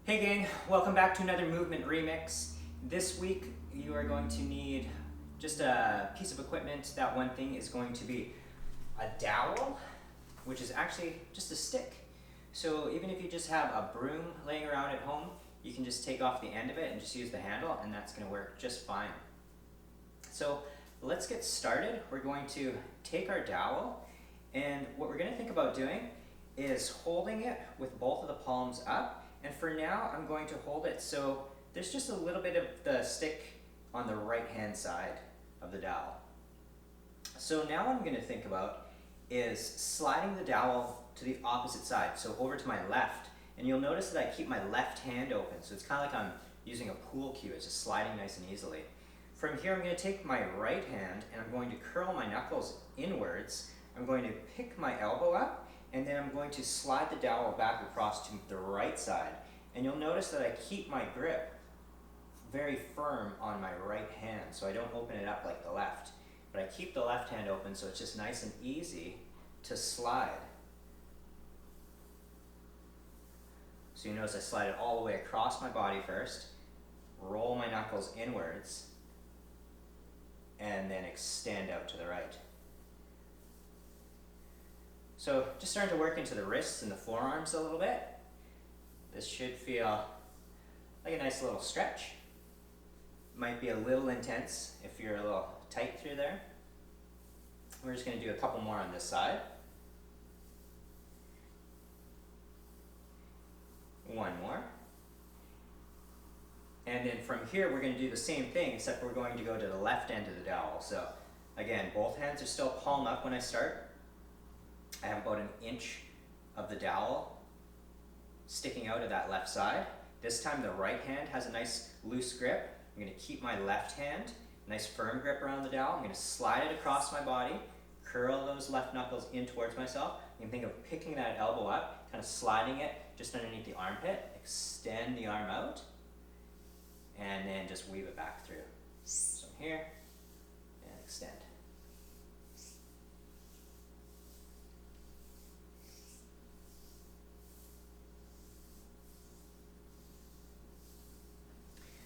Hey gang, welcome back to another movement remix. This week you are going to need just a piece of equipment. That one thing is going to be a dowel, which is actually just a stick. So even if you just have a broom laying around at home, you can just take off the end of it and just use the handle, and that's going to work just fine. So let's get started. We're going to take our dowel, and what we're going to think about doing is holding it with both of the palms up. And for now, I'm going to hold it so there's just a little bit of the stick on the right hand side of the dowel. So now what I'm going to think about is sliding the dowel to the opposite side, so over to my left. And you'll notice that I keep my left hand open, so it's kind of like I'm using a pool cue. It's just sliding nice and easily. From here, I'm going to take my right hand and I'm going to curl my knuckles inwards. I'm going to pick my elbow up, and then I'm going to slide the dowel back across to the right side. And you'll notice that I keep my grip very firm on my right hand, so I don't open it up like the left. But I keep the left hand open so it's just nice and easy to slide. So you notice I slide it all the way across my body first, roll my knuckles inwards, and then extend out to the right. So just starting to work into the wrists and the forearms a little bit. This should feel like a nice little stretch. Might be a little intense if you're a little tight through there. We're just going to do a couple more on this side. One more. And then from here we're going to do the same thing, except we're going to go to the left end of the dowel. So again, both hands are still palm up when I start. I have about 1 inch of the dowel sticking out of that left side. This time the right hand has a nice loose grip. I'm going to keep my left hand, nice firm grip around the dowel. I'm going to slide it across my body, curl those left knuckles in towards myself. You can think of picking that elbow up, kind of sliding it just underneath the armpit, extend the arm out, and then just weave it back through. So here, and extend.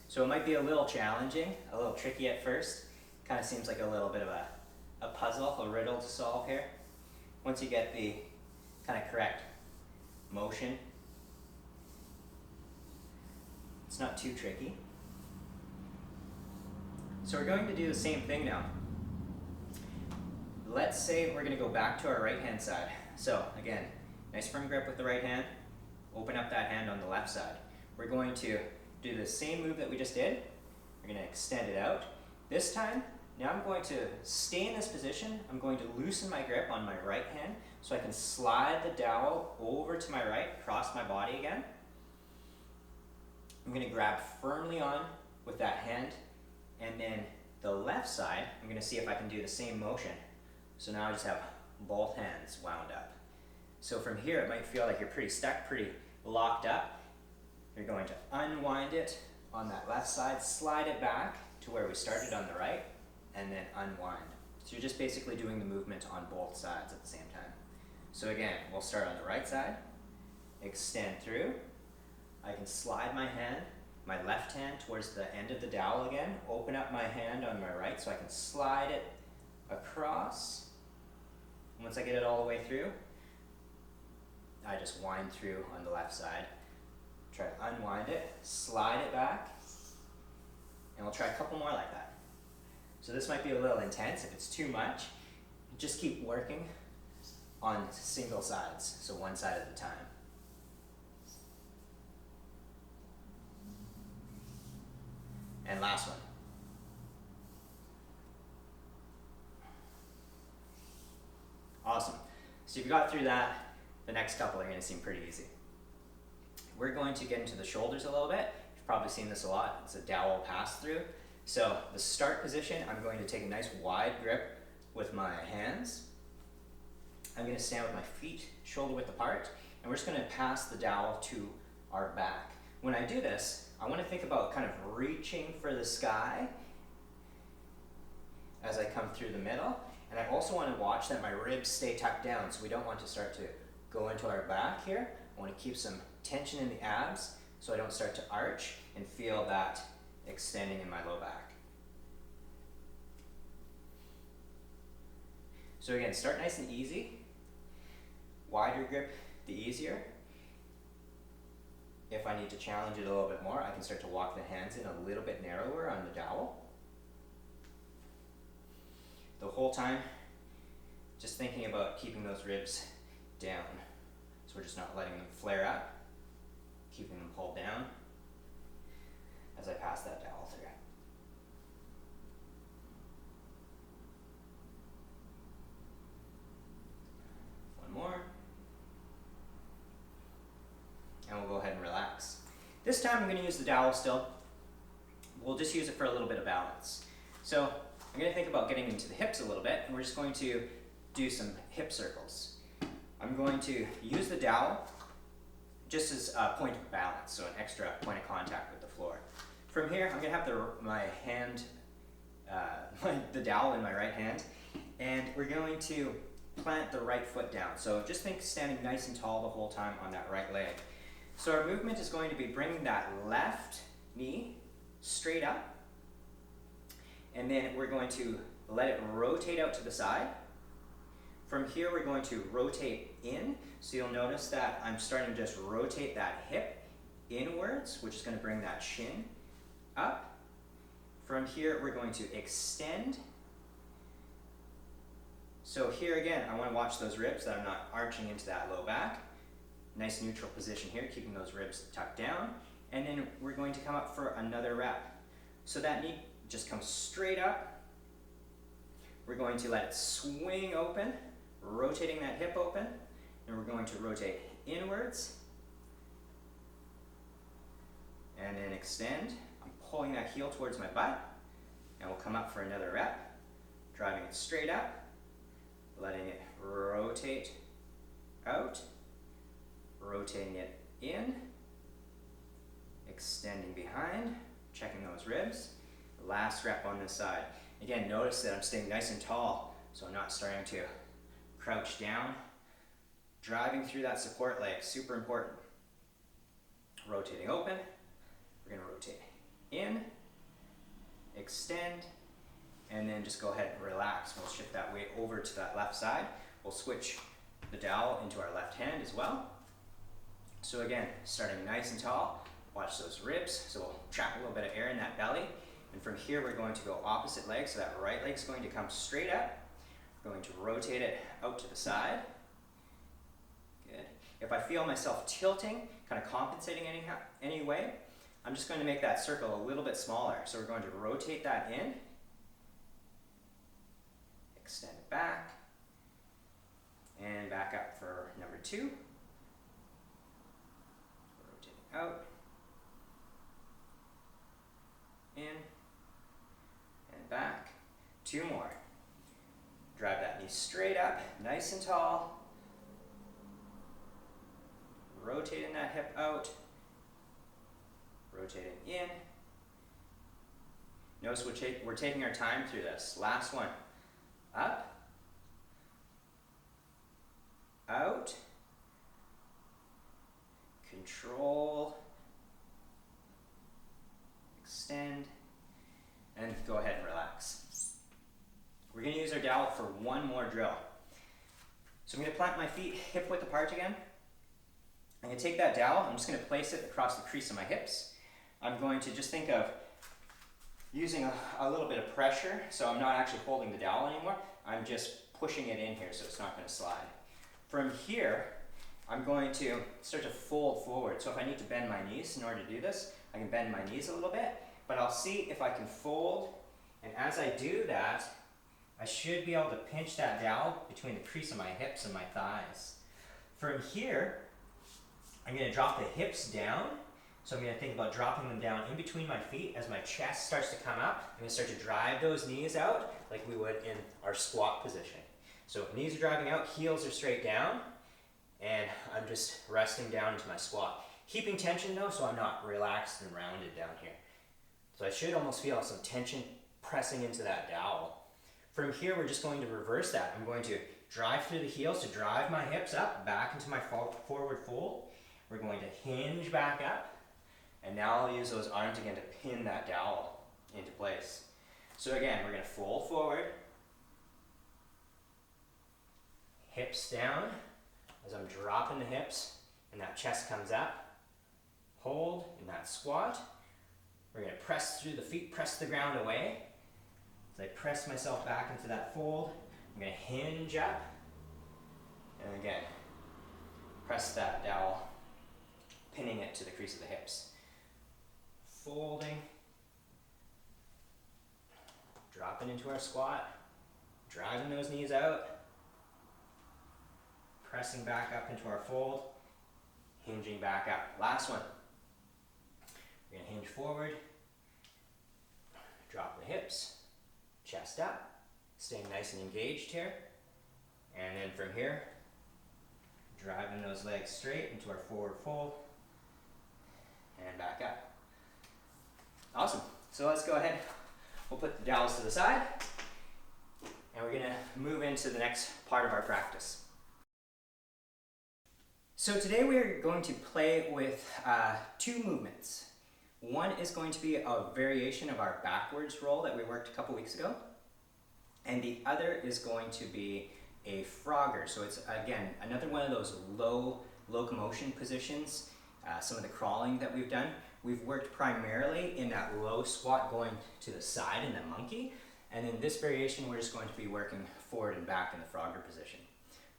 So it might be a little challenging, a little tricky at first. Kind of seems like a little bit of a puzzle, a riddle to solve here. Once you get the kind of correct motion, it's not too tricky. So we're going to do the same thing now. Let's say we're going to go back to our right hand side. So again, nice firm grip with the right hand, open up that hand on the left side. We're going to do the same move that we just did. We're going to extend it out. This time, now I'm going to stay in this position. I'm going to loosen my grip on my right hand so I can slide the dowel over to my right, across my body again. I'm going to grab firmly on with that hand, and then the left side, I'm going to see if I can do the same motion. So now I just have both hands wound up. So from here, it might feel like you're pretty stuck, pretty locked up. You're going to unwind it on that left side, slide it back to where we started on the right, and then unwind. So you're just basically doing the movement on both sides at the same time. So again, we'll start on the right side, extend through. I can slide my hand, my left hand towards the end of the dowel again, open up my hand on my right so I can slide it across. Once I get it all the way through, I just wind through on the left side. Try to unwind it, slide it back, and we'll try a couple more like that. So this might be a little intense. If it's too much, just keep working on single sides, so one side at a time. And last one. Awesome. So if you got through that, the next couple are going to seem pretty easy. We're going to get into the shoulders a little bit. You've probably seen this a lot. It's a dowel pass through. So the start position, I'm going to take a nice wide grip with my hands. I'm going to stand with my feet shoulder width apart, and we're just going to pass the dowel to our back. When I do this, I want to think about kind of reaching for the sky as I come through the middle. And I also want to watch that my ribs stay tucked down, so we don't want to start to go into our back here. I want to keep some tension in the abs, so I don't start to arch and feel that extending in my low back. So again, start nice and easy. Wider grip, the easier. If I need to challenge it a little bit more, I can start to walk the hands in a little bit narrower on the dowel. The whole time, just thinking about keeping those ribs down. So we're just not letting them flare up, keeping them pulled down as I pass that dowel through. One more. And we'll go ahead and relax. This time I'm going to use the dowel still. We'll just use it for a little bit of balance. So I'm going to think about getting into the hips a little bit, and we're just going to do some hip circles. I'm going to use the dowel just as a point of balance, so an extra point of contact with the floor. From here, I'm going to have my hand, the dowel in my right hand, and we're going to plant the right foot down. So just think standing nice and tall the whole time on that right leg. So our movement is going to be bringing that left knee straight up, and then we're going to let it rotate out to the side. From here, we're going to rotate in. So you'll notice that I'm starting to just rotate that hip inwards, which is going to bring that shin up. From here, we're going to extend. So here again, I want to watch those ribs, that I'm not arching into that low back. Nice neutral position here, keeping those ribs tucked down. And then we're going to come up for another rep. So that knee just comes straight up. We're going to let it swing open, rotating that hip open. And we're going to rotate inwards. And then extend. I'm pulling that heel towards my butt. And we'll come up for another rep, driving it straight up, letting it rotate out, rotating it in, extending behind, checking those ribs. Last rep on this side. Again, notice that I'm staying nice and tall, so I'm not starting to crouch down. Driving through that support leg, super important. Rotating open, we're going to rotate in, extend, and then just go ahead and relax. We'll shift that weight over to that left side. We'll switch the dowel into our left hand as well. So again, starting nice and tall, watch those ribs. So we'll trap a little bit of air in that belly. And from here, we're going to go opposite leg. So that right leg's going to come straight up. We're going to rotate it out to the side. Good. If I feel myself tilting, kind of compensating any way, I'm just going to make that circle a little bit smaller. So we're going to rotate that in, extend it back, and back up for number 2. Rotating out, in, and back. 2 more. Drive that knee straight up, nice and tall. Rotating that hip out, rotating in. Notice we're taking our time through this. Last one. Up, out, control, extend, and go ahead and relax. We're going to use our dowel for one more drill. So I'm going to plant my feet hip width apart again. I'm going to take that dowel, I'm just going to place it across the crease of my hips. I'm going to just think of using a little bit of pressure, so I'm not actually holding the dowel anymore. I'm just pushing it in here so it's not going to slide. From here, I'm going to start to fold forward. So if I need to bend my knees in order to do this, I can bend my knees a little bit, but I'll see if I can fold. And as I do that, I should be able to pinch that dowel between the crease of my hips and my thighs. From here, I'm going to drop the hips down. So I'm going to think about dropping them down in between my feet as my chest starts to come up. I'm going to start to drive those knees out like we would in our squat position. So knees are driving out, heels are straight down, and I'm just resting down into my squat. Keeping tension though, so I'm not relaxed and rounded down here. So I should almost feel some tension pressing into that dowel. From here, we're just going to reverse that. I'm going to drive through the heels to drive my hips up, back into my forward fold. We're going to hinge back up. And now I'll use those arms again to pin that dowel into place. So again, we're going to fold forward, hips down as I'm dropping the hips, and that chest comes up. Hold in that squat. We're going to press through the feet, press the ground away. As I press myself back into that fold, I'm going to hinge up, and again, press that dowel, pinning it to the crease of the hips. Folding, dropping into our squat, driving those knees out, pressing back up into our fold, hinging back up. Last one. We're going to hinge forward, drop the hips, chest up, staying nice and engaged here. And then from here, driving those legs straight into our forward fold and back up. Awesome. So let's go ahead. We'll put the dowels to the side, and we're going to move into the next part of our practice. So today we are going to play with two movements. One is going to be a variation of our backwards roll that we worked a couple weeks ago, and the other is going to be a frogger. So it's, again, another one of those low locomotion positions. Some of the crawling that we've done, we've worked primarily in that low squat going to the side in the monkey, and in this variation we're just going to be working forward and back in the frogger position.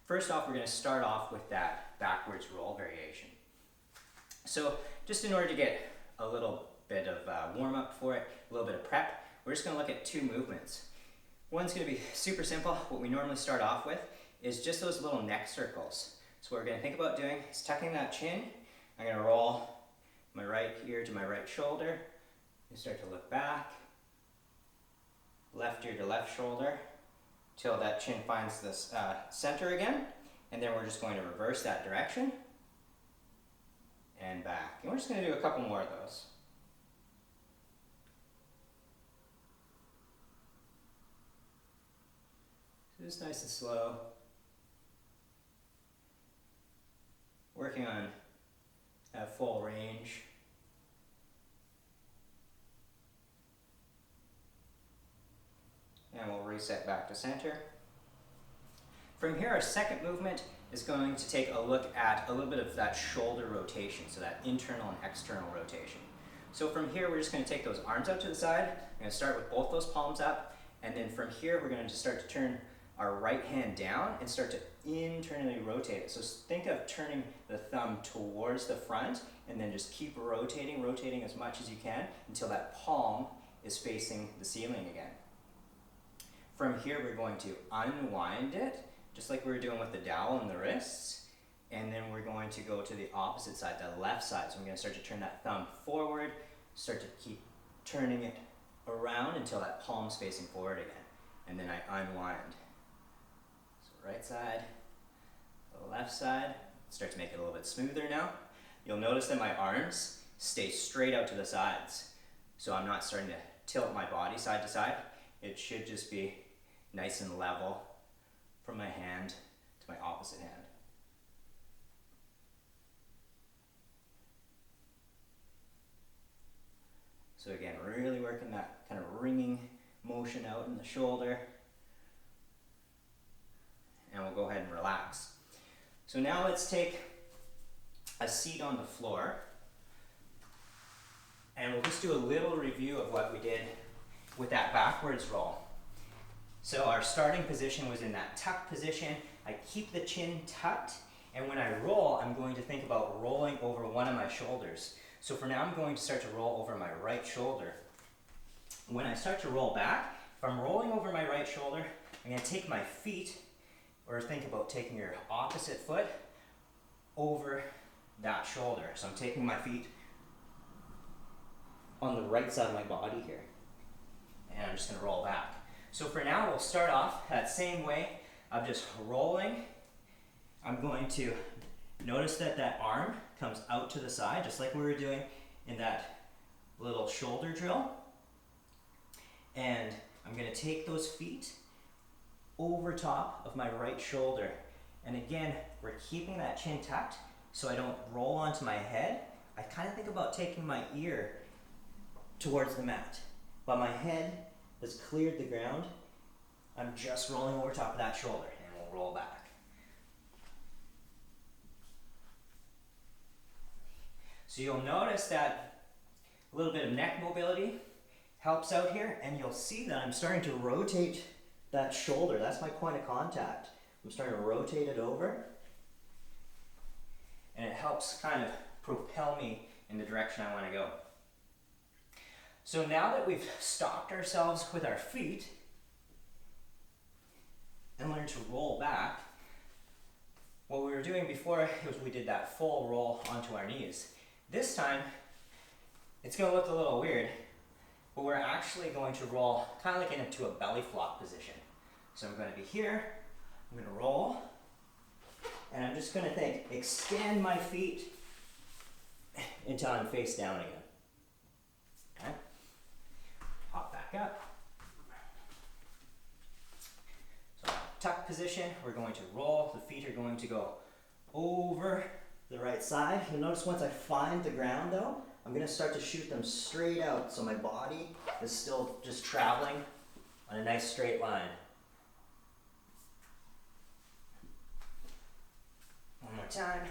First off, we're going to start off with that backwards roll variation. So just in order to get a little bit of warm up for it, a little bit of prep, we're just going to look at two movements. One's going to be super simple. What we normally start off with is just those little neck circles. So what we're going to think about doing is tucking that chin. I'm going to roll my right ear to my right shoulder. You start to look back, left ear to left shoulder, till that chin finds this center again, and then we're just going to reverse that direction and back. And we're just going to do a couple more of those. So just nice and slow. Working on that full range. And we'll reset back to center. From here, our second movement is going to take a look at a little bit of that shoulder rotation, so that internal and external rotation. So from here, we're just going to take those arms out to the side. I'm going to start with both those palms up, and then from here, we're going to just start to turn our right hand down and start to internally rotate it. So think of turning the thumb towards the front, and then just keep rotating as much as you can until that palm is facing the ceiling again. From here, we're going to unwind it, just like we were doing with the dowel and the wrists, and then we're going to go to the opposite side, the left side. So I'm going to start to turn that thumb forward, start to keep turning it around until that palm's facing forward again, and then I unwind. So right side, left side, start to make it a little bit smoother now. You'll notice that my arms stay straight out to the sides, so I'm not starting to tilt my body side to side. It should just be nice and level from my hand to my opposite hand. So again, really working that kind of ringing motion out in the shoulder. And we'll go ahead and relax. So now let's take a seat on the floor, and we'll just do a little review of what we did with that backwards roll. So our starting position was in that tuck position. I keep the chin tucked, and when I roll, I'm going to think about rolling over one of my shoulders. So for now, I'm going to start to roll over my right shoulder. When I start to roll back, if I'm rolling over my right shoulder, I'm going to take my feet, or think about taking your opposite foot over that shoulder. So I'm taking my feet on the right side of my body here, and I'm just going to roll back. So for now, we'll start off that same way of just rolling. I'm going to notice that that arm comes out to the side, just like we were doing in that little shoulder drill. And I'm going to take those feet over top of my right shoulder. And again, we're keeping that chin tucked so I don't roll onto my head. I kind of think about taking my ear towards the mat, but my head has cleared the ground. I'm just rolling over top of that shoulder, and we'll roll back. So you'll notice that a little bit of neck mobility helps out here, and you'll see that I'm starting to rotate that shoulder. That's my point of contact. I'm starting to rotate it over, and it helps kind of propel me in the direction I want to go. So now that we've stopped ourselves with our feet and learned to roll back, what we were doing before was we did that full roll onto our knees. This time, it's going to look a little weird, but we're actually going to roll kind of like into a belly flop position. So I'm going to be here, I'm going to roll, and I'm just going to extend my feet until I'm face down again. Okay? Hop back up. So tuck position, we're going to roll, the feet are going to go over the right side. You'll notice once I find the ground though, I'm going to start to shoot them straight out so my body is still just traveling on a nice straight line. One more time.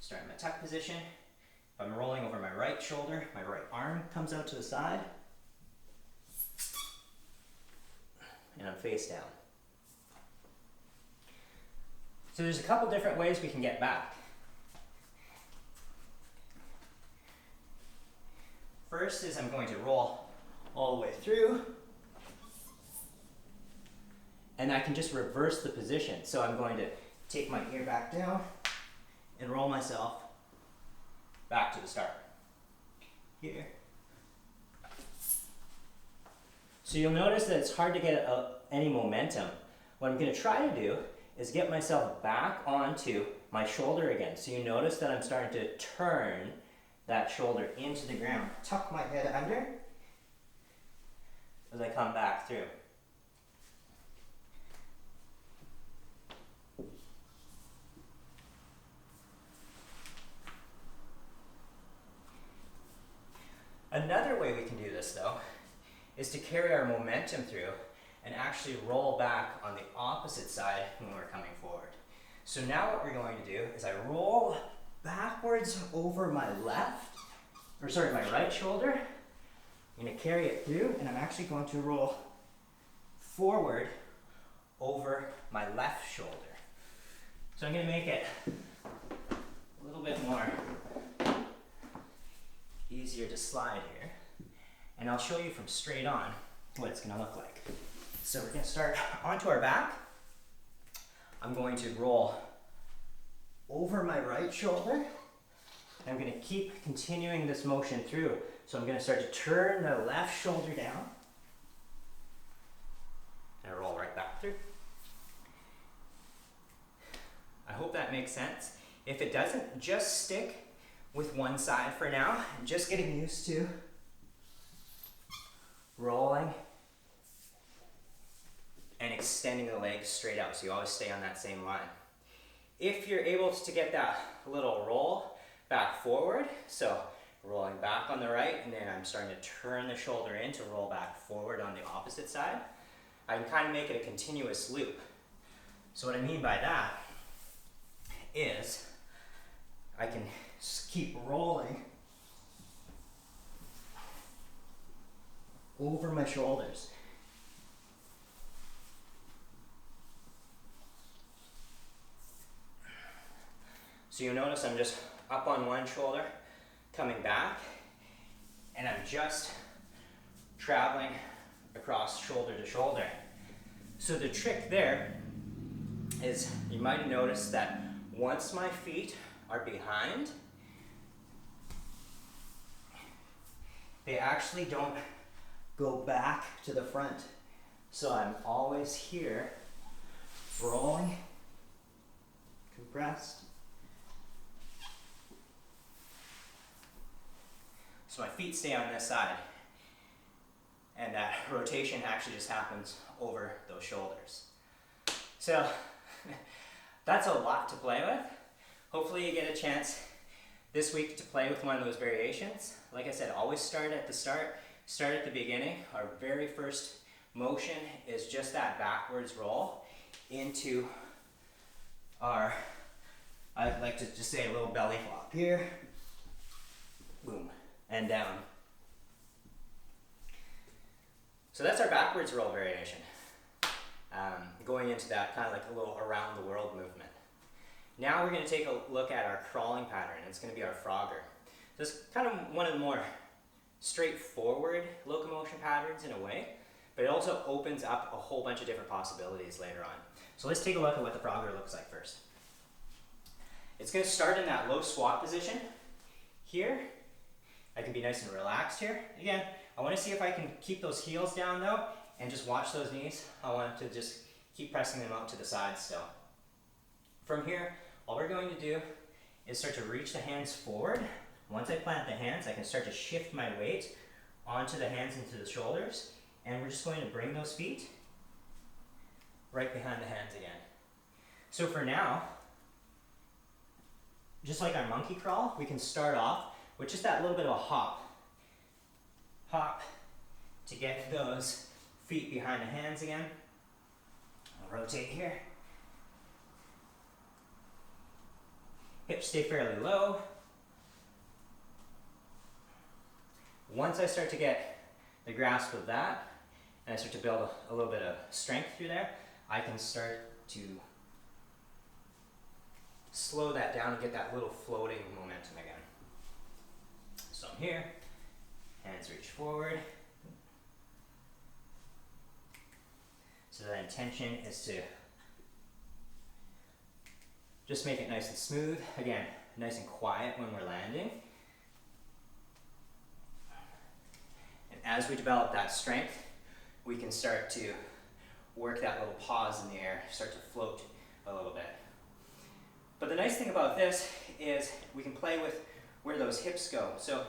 Starting my tuck position. If I'm rolling over my right shoulder, my right arm comes out to the side, and I'm face down. So there's a couple different ways we can get back. First is I'm going to roll all the way through, and I can just reverse the position. So I'm going to take my ear back down and roll myself back to the start. Here. So you'll notice that it's hard to get any momentum. What I'm going to try to do is get myself back onto my shoulder again. So you notice that I'm starting to turn that shoulder into the ground. Tuck my head under as I come back through. Another way we can do this though is to carry our momentum through and actually roll back on the opposite side when we're coming forward. So now what we're going to do is I roll backwards over my my right shoulder. I'm going to carry it through, and I'm actually going to roll forward over my left shoulder. So I'm going to make it a little bit more easier to slide here, and I'll show you from straight on what it's going to look like. So we're going to start onto our back. I'm going to roll over my right shoulder. I'm going to keep continuing this motion through. So I'm going to start to turn the left shoulder down, and I roll right back through. I hope that makes sense. If it doesn't, just stick with one side for now, and just getting used to rolling and extending the legs straight out, so you always stay on that same line. If you're able to get that little roll back forward, so rolling back on the right, and then I'm starting to turn the shoulder in to roll back forward on the opposite side, I can kind of make it a continuous loop. So what I mean by that is I can keep rolling over my shoulders. So you'll notice I'm just up on one shoulder, coming back, and I'm just traveling across shoulder to shoulder. So the trick there is you might have noticed that once my feet are behind, they actually don't go back to the front. So I'm always here, rolling, compressed. So my feet stay on this side, and that rotation actually just happens over those shoulders. So that's a lot to play with. Hopefully you get a chance this week to play with one of those variations. Like I said, always start at the start, start at the beginning. Our very first motion is just that backwards roll into our, I like to just say a little belly flop here, boom, and down. So that's our backwards roll variation. Going into that kind of like a little around the world movement. Now we're going to take a look at our crawling pattern. It's going to be our Frogger. This is kind of one of the more straightforward locomotion patterns in a way, but it also opens up a whole bunch of different possibilities later on. So let's take a look at what the Frogger looks like first. It's going to start in that low squat position here. I can be nice and relaxed here. Again, I want to see if I can keep those heels down though, and just watch those knees. I want to just keep pressing them out to the side still. From here, all we're going to do is start to reach the hands forward. Once I plant the hands, I can start to shift my weight onto the hands into the shoulders, and we're just going to bring those feet right behind the hands again. So for now, just like our monkey crawl, we can start off with just that little bit of a hop. Hop to get those feet behind the hands again. I'll rotate here. Hips stay fairly low. Once I start to get the grasp of that, and I start to build a little bit of strength through there, I can start to slow that down and get that little floating momentum again. So I'm here, hands reach forward. So the intention is to just make it nice and smooth. Again, nice and quiet when we're landing. And as we develop that strength, we can start to work that little pause in the air, start to float a little bit. But the nice thing about this is we can play with where those hips go. So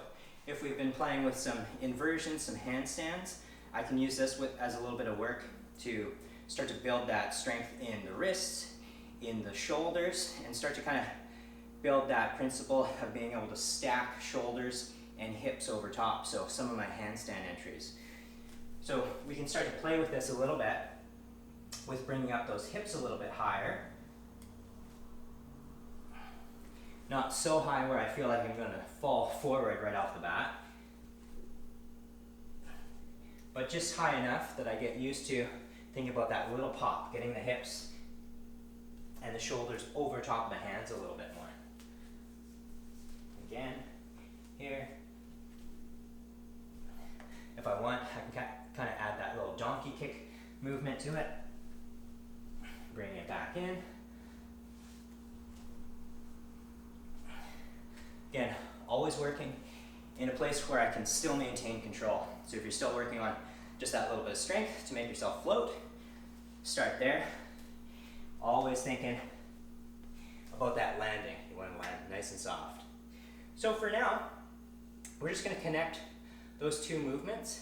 if we've been playing with some inversions, some handstands, I can use this as a little bit of work to start to build that strength in the wrists, in the shoulders, and start to kind of build that principle of being able to stack shoulders and hips over top. So some of my handstand entries. So we can start to play with this a little bit with bringing up those hips a little bit higher. Not so high where I feel like I'm going to fall forward right off the bat, but just high enough that I get used to thinking about that little pop, getting the hips and the shoulders over top of the hands a little bit more. Again, here. If I want, I can kind of add that little donkey kick movement to it. Bring it back in. Again, always working in a place where I can still maintain control. So if you're still working on just that little bit of strength to make yourself float, start there. Always thinking about that landing. You want to land nice and soft. So for now, we're just going to connect those two movements,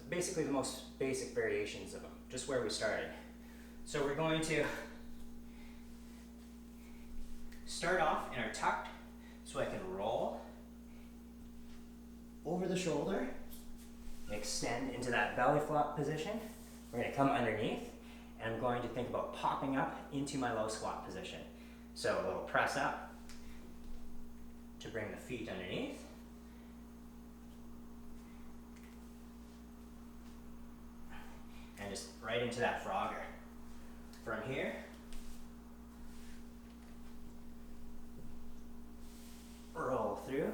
basically the most basic variations of them, just where we started. So we're going to start off in our tucked, so I can roll over the shoulder, extend into that belly flop position. We're going to come underneath, and I'm going to think about popping up into my low squat position. So a little press up to bring the feet underneath. And just right into that Frogger. From here, roll through,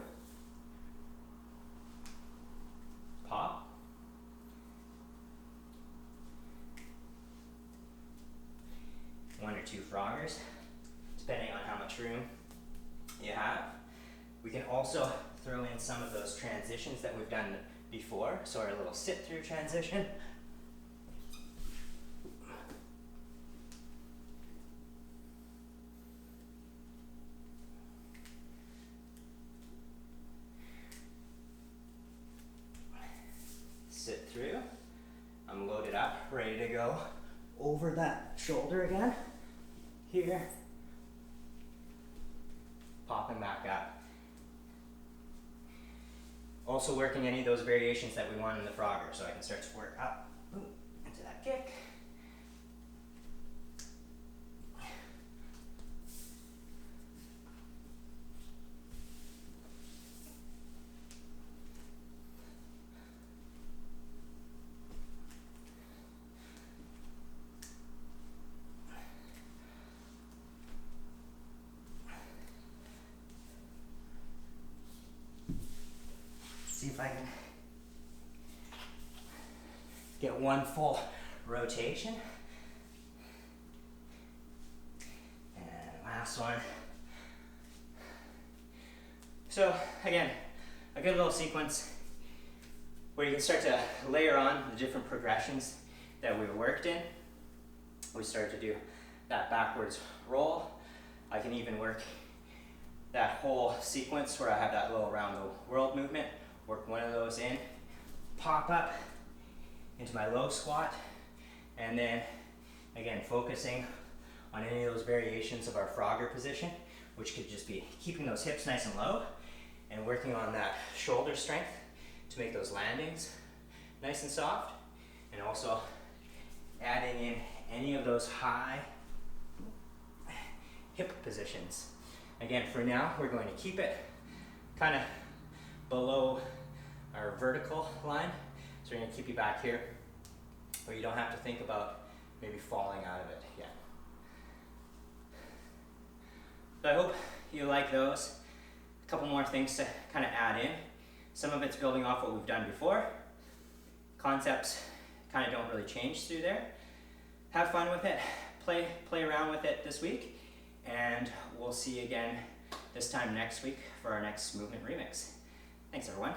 pop, one or two Froggers, depending on how much room you have. We can also throw in some of those transitions that we've done before, so our little sit-through transition. Sit through. I'm loaded up, ready to go over that shoulder again. here, popping back up. Also working any of those variations that we want in the Frogger, so I can start to work up into that kick. See if I can get one full rotation. And last one. So again, a good little sequence where you can start to layer on the different progressions that we worked in. We started to do that backwards roll. I can even work that whole sequence where I have that little around the world movement. Work one of those in, pop up into my low squat, and then again focusing on any of those variations of our Frogger position, which could just be keeping those hips nice and low and working on that shoulder strength to make those landings nice and soft, and also adding in any of those high hip positions. Again, for now, we're going to keep it kind of below our vertical line. So we're going to keep you back here where you don't have to think about maybe falling out of it yet. So I hope you like those. A couple more things to kind of add in. Some of it's building off what we've done before. Concepts kind of don't really change through there. Have fun with it. Play around with it this week. And we'll see you again this time next week for our next movement remix. Thanks everyone.